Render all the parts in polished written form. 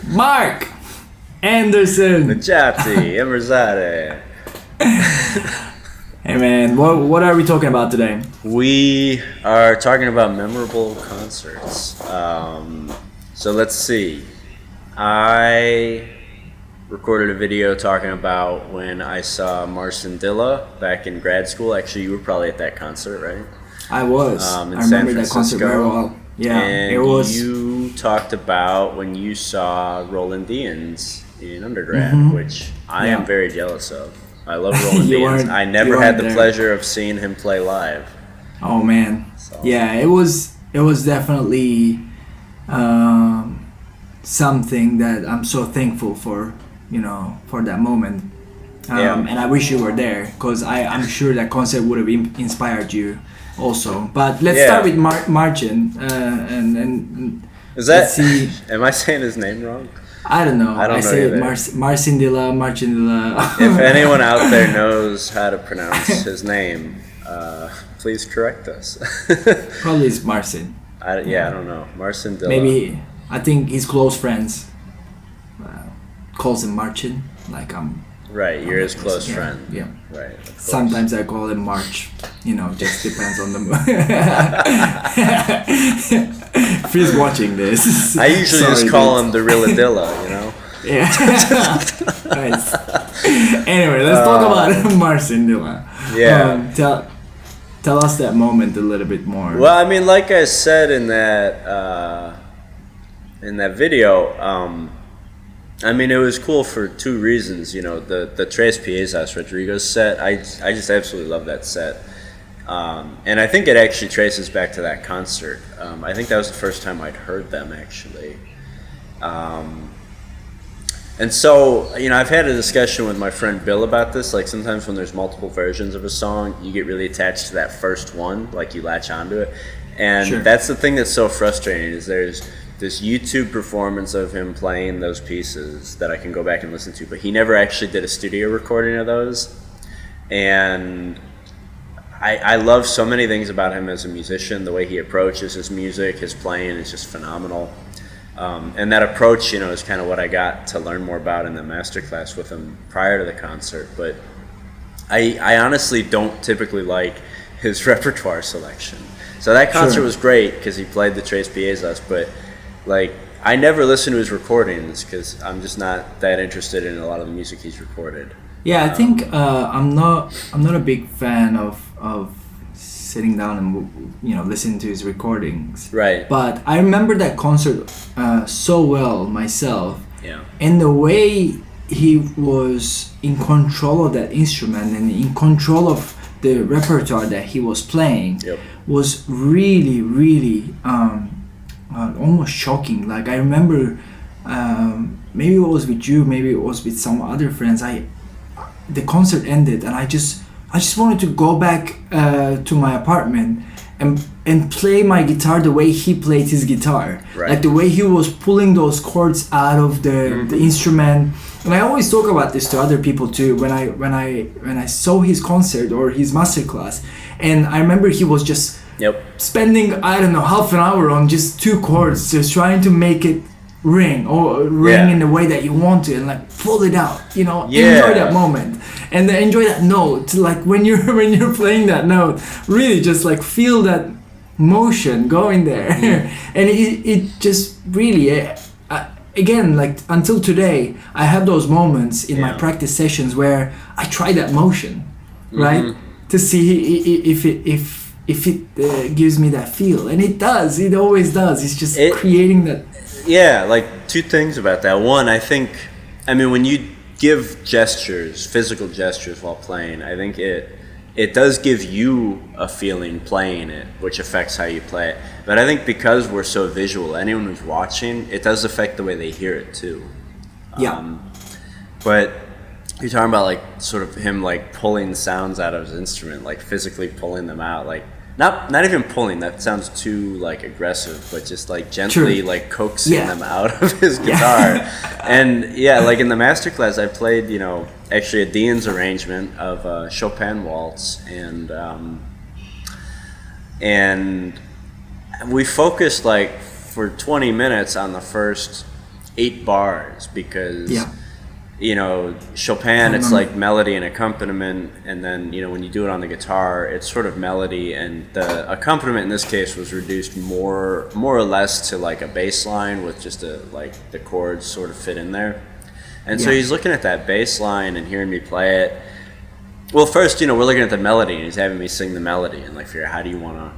Mark Anderson. Necati and Marcin. Hey man, what are we talking about today? We are talking about memorable concerts. So let's see. I recorded a video talking about when I saw Marcin Dylla back in grad school. Actually, you were probably at that concert, right? I was. In I San remember that concert Francisco. very well. Yeah, And it was. you talked about when you saw Roland Dyens in undergrad, which I am very jealous of. I love Roland Dyens. I never had the pleasure of seeing him play live. Oh man, So. yeah, it was definitely something that I'm so thankful for, for that moment. And I wish you were there, because I'm sure that concert would have inspired you also. But let's start with Marcin, and Is that? let's see. Am I saying his name wrong? I don't know. I don't know say either. Marcin Dylla. If anyone out there knows how to pronounce his name, please correct us. Probably it's Marcin. I don't know. Marcin Dylla. Maybe I think his close friends calls him Marcin. Like Right, you're his close yeah, friend. Yeah. Right. Of course. Sometimes I call him March. Just depends on the if he's watching this. I usually just call him the real Dylla, Yeah. Nice. Anyway, let's talk about Marcin Dylla. Yeah. Tell us that moment a little bit more. Well, I mean, like I said in that video, I mean, it was cool for two reasons. The Tres Piezas Rodrigo set, I just absolutely love that set. And I think it actually traces back to that concert. I think that was the first time I'd heard them, actually. And so, I've had a discussion with my friend Bill about this. Like, sometimes when there's multiple versions of a song, you get really attached to that first one, like you latch onto it. And that's the thing that's so frustrating, is there's this YouTube performance of him playing those pieces that I can go back and listen to, but he never actually did a studio recording of those. And I love so many things about him as a musician. The way he approaches his music, his playing is just phenomenal. And that approach, is kind of what I got to learn more about in the masterclass with him prior to the concert. But I honestly don't typically like his repertoire selection. So that concert was great because he played the Tres Piezas, but I never listened to his recordings because I'm just not that interested in a lot of the music he's recorded. Yeah, I think I'm not a big fan of sitting down and listening to his recordings. Right. But I remember that concert so well myself. Yeah. And the way he was in control of that instrument and in control of the repertoire that he was playing was really, really almost shocking. Like, I remember, maybe it was with you, maybe it was with some other friends. The concert ended, and I just wanted to go back to my apartment and play my guitar the way he played his guitar, like the way he was pulling those chords out of the instrument. And I always talk about this to other people too. When I saw his concert or his masterclass, and I remember he was just spending, I don't know, half an hour on just two chords, just trying to make it ring in the way that you want to, and pull it out, enjoy that moment and then enjoy that note. Like when you're playing that note, really just feel that motion going there. And it just really again, until today, I have those moments in my practice sessions where I try that motion, right, to see if it gives me that feel, and it does. It always does. It's just creating that. Yeah, two things about that. One, I think, when you give gestures, physical gestures while playing, I think it does give you a feeling playing it, which affects how you play it. But I think because we're so visual, anyone who's watching, it does affect the way they hear it too. But you're talking about sort of him pulling sounds out of his instrument, physically pulling them out, not even pulling, that sounds too aggressive, but just gently coaxing them out of his guitar. And in the masterclass I played actually a Dyens arrangement of Chopin waltz, and we focused for 20 minutes on the first 8 bars because Yeah. you know, Chopin, it's like melody and accompaniment, and then, you know, when you do it on the guitar, it's sort of melody, and the accompaniment in this case was reduced more or less to like a bass line with just like the chords sort of fit in there. And so he's looking at that bass line and hearing me play it. Well, first, you know, we're looking at the melody, and he's having me sing the melody, and like, figure, how do you want to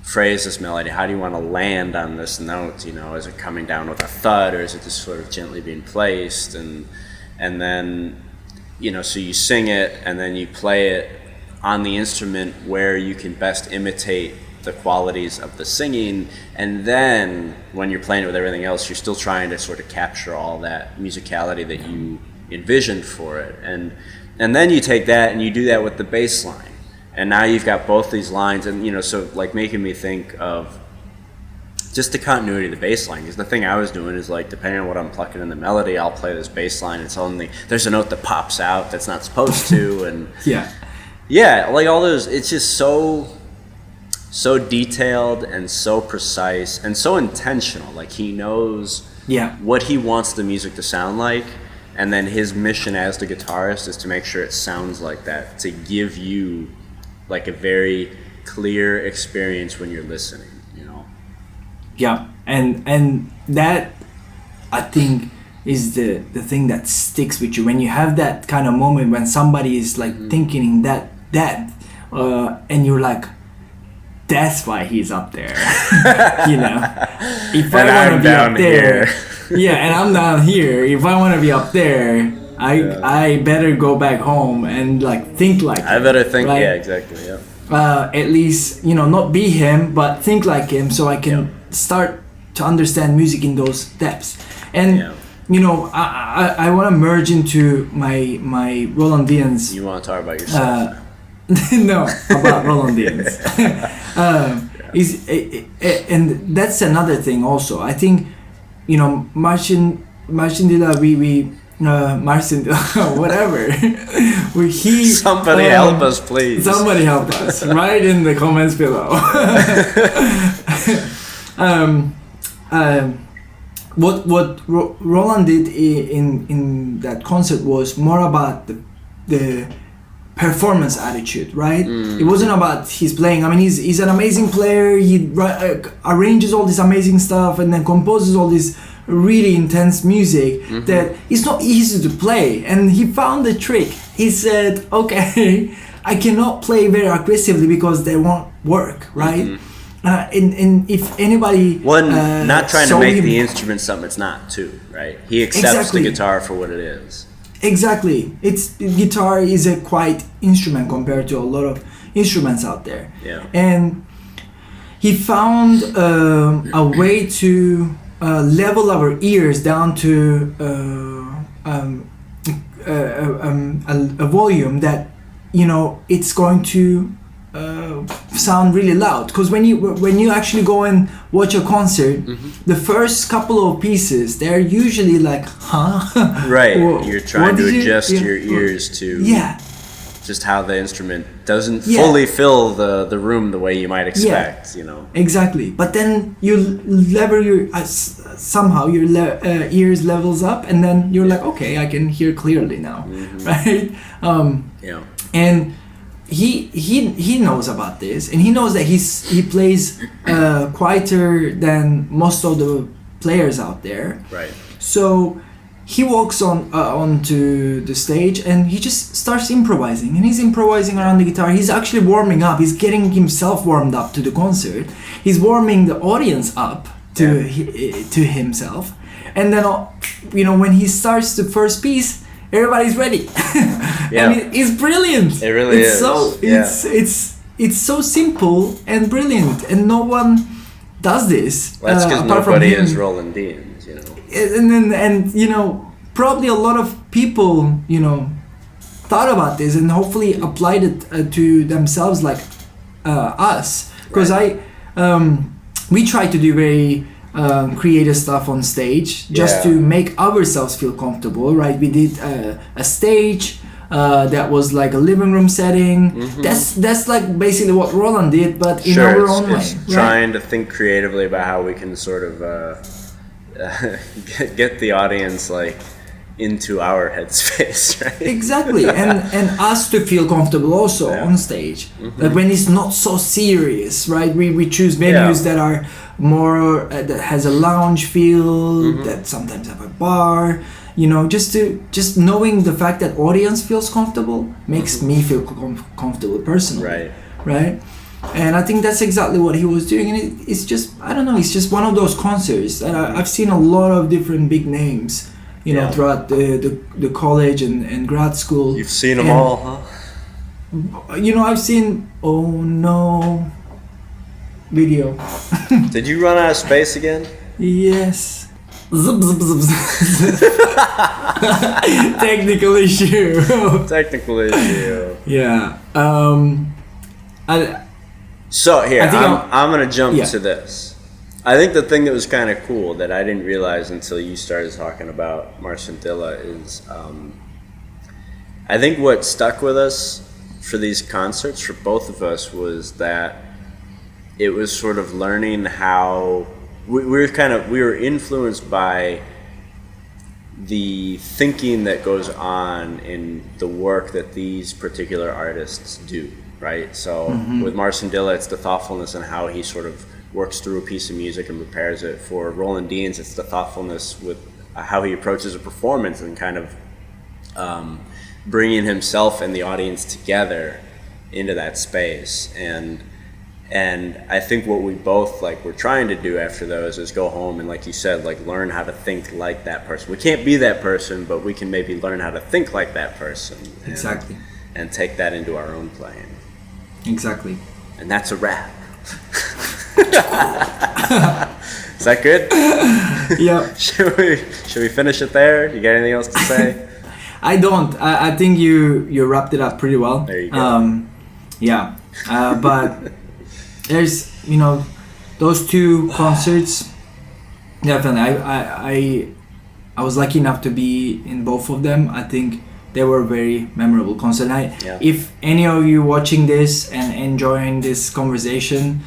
phrase this melody? How do you want to land on this note? You know, is it coming down with a thud, or is it just sort of gently being placed? And then, you know, so you sing it and then you play it on the instrument where you can best imitate the qualities of the singing. And then when you're playing it with everything else, you're still trying to sort of capture all that musicality that you envisioned for it. And then you take that and you do that with the bass line. And now you've got both these lines, and, you know, so like making me think of just the continuity of the bass line, because the thing I was doing is like, depending on what I'm plucking in the melody, I'll play this bass line and suddenly there's a note that pops out that's not supposed to, and yeah, like all those, it's just so detailed and so precise and so intentional. Like he knows what he wants the music to sound like, and then his mission as the guitarist is to make sure it sounds like that, to give you like a very clear experience when you're listening. Yeah, and that, I think, is the thing that sticks with you when you have that kind of moment when somebody is like thinking that and you're like, that's why he's up there. You know, if I want to be up there, and I'm down here. If I want to be up there, I better go back home and like think like I better think, right? exactly. At least, you know, not be him, but think like him, so I can start to understand music in those depths. And you know, I want to merge into my Roland Dyens. You want to talk about yourself? No, about Roland Dyens. And that's another thing also. I think, you know, Marcin Dylla, Marcin, whatever. Somebody help us, please. Somebody help us. Write in the comments below. What Roland did in that concert was more about the performance attitude, right? It wasn't about his playing. I mean, he's an amazing player. He arranges all this amazing stuff and then composes all this really intense music that it's not easy to play. And he found the trick. He said, okay, I cannot play very aggressively because they won't work, right? And if anybody not trying to make the instrument something it's not too, right? He accepts the guitar for what it is. Exactly. Guitar is a quiet instrument compared to a lot of instruments out there. And he found a way to level our ears down to a volume that, you know, it's going to sound really loud. Because when you actually go and watch a concert, the first couple of pieces, they're usually like, right. You're trying to adjust your ears to just how the instrument doesn't fully fill the room the way you might expect, you know. Exactly. But then you level your somehow your ears levels up, and then you're like, okay, I can hear clearly now, right? And he knows about this, and he knows that he plays quieter than most of the players out there. Right. So he walks onto the stage and he just starts improvising, and he's improvising around the guitar. He's actually warming up. He's getting himself warmed up to the concert. He's warming the audience up to himself, and then, you know, when he starts the first piece, everybody's ready. And it's brilliant. It really is. It's so simple and brilliant, and no one does this. Well, that's because nobody is Roland Dyens, you know. And you know, probably a lot of people, you know, thought about this and hopefully applied it to themselves, like us. Because we try to do very creative stuff on stage just to make ourselves feel comfortable, right? We did a stage that was like a living room setting. That's like basically what Roland did, but in our own way. Trying to think creatively about how we can sort of get the audience like into our headspace, right? Exactly, and us to feel comfortable also on stage. Like when it's not so serious, right? We choose venues that are more that has a lounge feel, that sometimes have a bar. You know, just knowing the fact that audience feels comfortable makes me feel comfortable personally, right? And I think that's exactly what he was doing, and it's just, I don't know, it's just one of those concerts that I've seen a lot of different big names, you know, throughout the college and grad school. You've seen them all, huh? You know, I've seen Oh No video. Did you run out of space again? Yes. Zip, zip, zip, zip. Technical issue. Technical issue. Yeah. So here, I'm gonna jump to this. I think the thing that was kind of cool that I didn't realize until you started talking about Marcin Dylla is, I think what stuck with us for these concerts for both of us was that it was sort of learning how we were influenced by the thinking that goes on in the work that these particular artists do. Right, so with Marcin Dylla, it's the thoughtfulness and how he sort of works through a piece of music and prepares it. For Roland Dyens, it's the thoughtfulness with how he approaches a performance and kind of bringing himself and the audience together into that space. And I think what we both were trying to do after those is go home and, like you said, learn how to think like that person. We can't be that person, but we can maybe learn how to think like that person. Exactly. And take that into our own playing. Exactly. And that's a wrap. Is that good? Yeah. Should we finish it there? You got anything else to say? I don't. I think you wrapped it up pretty well. There you go. Yeah. But there's, you know, those two concerts. Definitely. I was lucky enough to be in both of them. I think they were very memorable concerts. If any of you watching this and enjoying this conversation,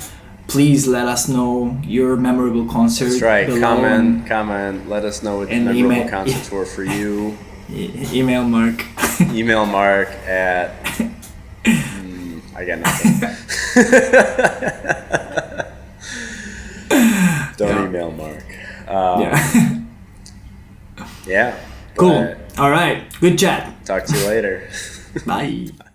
please let us know your memorable concert. That's right. Comment. Let us know what the memorable concerts were for you. Email Mark. Email Mark at... I got nothing. Don't email Mark. Yeah. Cool. All right. Good chat. Talk to you later. Bye.